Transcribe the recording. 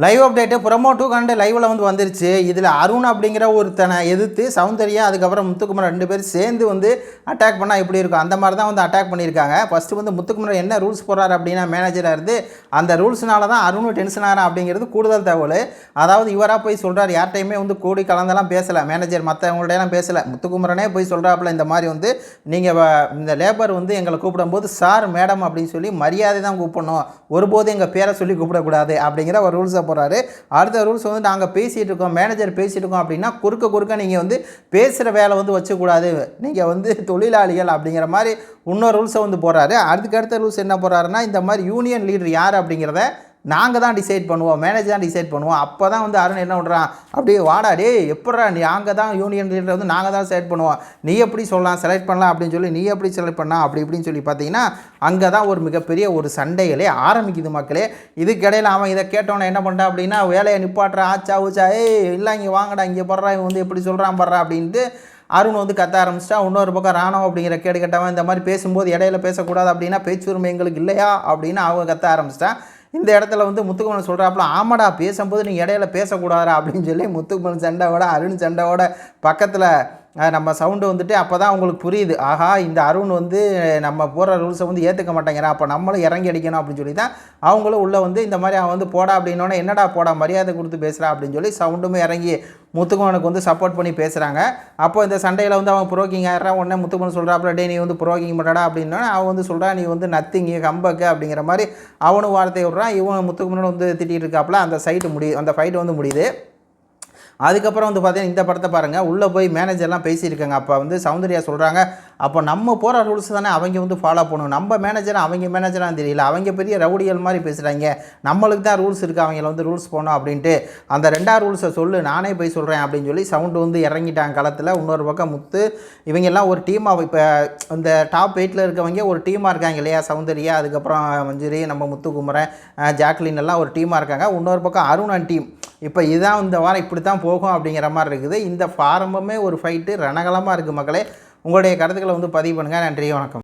Live update promo 2 கண்டு லைவில் வந்துருச்சு. இதில் அருண் அப்படிங்கிற ஒருத்தனை எதிர்த்து சௌந்தர்யா அதுக்கப்புறம் முத்துக்குமரன் 2 பேரும் சேர்ந்து அட்டாக் பண்ணால் எப்படி இருக்கும் அந்த மாதிரி தான் அட்டாக் பண்ணியிருக்காங்க. ஃபஸ்ட்டு முத்துக்குமரன் என்ன ரூல்ஸ் போடுறாரு அப்படின்னா மேனேஜராக இருந்து அந்த ரூல்ஸ்னால தான் அருண் டென்ஷன் ஆகிறான் அப்படிங்கிறது கூடுதல் தகவல். அதாவது இவராக போய் சொல்கிறார், யார்ட்டையுமே கூடி கலந்தெல்லாம் பேசலை, மேனேஜர் மற்றவங்கள்டையெல்லாம் பேசலை, முத்துக்குமரனே போய் சொல்கிறாப்புல இந்த மாதிரி நீங்கள் இந்த லேபர் எங்களை கூப்பிடும்போது சார் மேடம் அப்படின்னு சொல்லி மரியாதை தான் கூப்பிடணும், ஒருபோது எங்கள் பேரை சொல்லி கூப்பிடக்கூடாது அப்படிங்கிற ஒரு ரூல்ஸை போகிறாரு. அடுத்த ரூல்ஸ் நாங்கள் பேசிகிட்டு இருக்கோம், மேனேஜர் பேசிகிட்டு இருக்கோம் அப்படின்னா குறுக்க நீங்கள் பேசுகிற வேலை வச்சக்கூடாது, நீங்கள் தொழிலாளிகள் அப்படிங்கிற மாதிரி இன்னொரு ரூல்ஸை போடுறாரு. அதுக்கடுத்த ரூல்ஸ் என்ன போடுறாருன்னா, இந்த மாதிரி யூனியன் லீடர் யார் அப்படிங்கிறத நாங்கள் தான் டிசைட் பண்ணுவோம், மேனேஜர் தான் டிசைட் பண்ணுவோம். அப்போ தான் அருண் என்ன பண்ணுறான், அப்படியே வாடா டே எப்படா நாங்கள் தான் யூனியன் லீடர் நாங்கள் தான் செலக்ட் பண்ணுவோம், நீ எப்படி சொல்லலாம் செலக்ட் பண்ணலாம் அப்படின்னு சொல்லி, நீ எப்படி செலக்ட் பண்ணலாம் அப்படி இப்படின்னு சொல்லி பார்த்தீங்கன்னா அங்கே தான் ஒரு மிகப்பெரிய ஒரு சண்டைகளே ஆரம்பிக்குது மக்களே. இதுக்கிடையில் அவன் இதை கேட்டவனை என்ன பண்ணுறான் அப்படின்னா, வேலையை நிப்பாட்டுறான், ஆச்சா ஊச்சா இல்லை இங்கே வாங்கடா இங்கே படுறா, இவன் எப்படி சொல்கிறான் படுறா அப்படின்ட்டு அருண் கத்த ஆரம்பிச்சிட்டா. இன்னொரு பக்கம் ராணுவம் அப்படிங்கிற கேடு கட்டவன் இந்த மாதிரி பேசும்போது இடையில பேசக்கூடாது அப்படின்னா பேச்சுரிமை எங்களுக்கு இல்லையா அப்படின்னு அவங்க கத்த ஆரம்பிச்சிட்டான். இந்த இடத்துல முத்துக்குமரன் சொல்கிறாப்புல, ஆமாடா பேசும்போது நீங்கள் இடையில பேசக்கூடாதா அப்படின்னு சொல்லி முத்துக்குமரன் சண்டையோட அருண் சண்டையோட பக்கத்தில் நம்ம சவுண்டு அப்போ தான் அவங்களுக்கு புரியுது, ஆஹா இந்த அருண் நம்ம போகிற ரூல்ஸை ஏற்றுக்க மாட்டேங்கிறான், அப்போ நம்மளும் இறங்கி அடிக்கணும் அப்படின்னு சொல்லி தான் அவங்களும் உள்ளே இந்த மாதிரி அவன் போடா அப்படின்னோடனே என்னடா போடா மரியாதை கொடுத்து பேசுகிறா அப்படின்னு சொல்லி சவுண்டுமே இறங்கி முத்துக்குமரனுக்கு சப்போர்ட் பண்ணி பேசுகிறாங்க. அப்போ இந்த சண்டையில் அவன் புரோக்கிங் ஆகிறான். உடனே முத்துக்குமரன் சொல்கிறாப்புல, டே நீ புரோக்கிங் பண்ணடா அப்படின்னா அவன் சொல்கிறான், நீ நத்திங்க கம்பக்கு அப்படிங்கிற மாதிரி அவனும் வார்த்தையை விட்றான். இவன் முத்துக்குமரன் திட்டிகிட்டு இருக்காப்புல. அந்த அந்த ஃபைட்டு முடியுது. அதுக்கப்புறம் பார்த்தீங்கன்னா இந்த படத்தை பாருங்கள், உள்ளே போய் மேனேஜர்லாம் பேசியிருக்காங்க. அப்போ சௌந்தர்யா சொல்கிறாங்க, அப்போ நம்ம போகிற ரூல்ஸ் தானே அவங்க ஃபாலோ பண்ணணும், நம்ம மேனேஜர் அவங்க மேனேஜராக தெரியல, அவங்க பெரிய ரவுடிகள் மாதிரி பேசுகிறாங்க, நம்மளுக்கு தான் ரூல்ஸ் இருக்குது, அவங்க ரூல்ஸ் போகணும் அப்படின்ட்டு அந்த 2ஆவது ரூல்ஸை சொல்லு நானே போய் சொல்கிறேன் அப்படின்னு சொல்லி சவுண்டு இறங்கிட்டாங்க களத்தில். இன்னொரு பக்கம் முத்து இவங்கெல்லாம் ஒரு டீமாக, இப்போ இந்த டாப் 8ல் இருக்கவங்க ஒரு டீமாக இருக்காங்க இல்லையா, சௌந்தர்யா அதுக்கப்புறம் மஞ்சுரி நம்ம முத்துக்குமரன் ஜாக்லின் எல்லாம் ஒரு டீமாக இருக்காங்க. இன்னொரு பக்கம் அருணன் டீம். இப்போ இதுதான் இந்த வாரம் இப்படி தான் போகும் அப்படிங்கிற மாதிரி இருக்குது. இந்த ஆரம்பமே ஒரு ஃபைட்டு ரணகலமாக இருக்குது மக்களே. உங்களுடைய கருத்துக்களை பதிவு பண்ணுங்கள். நன்றி, வணக்கம்.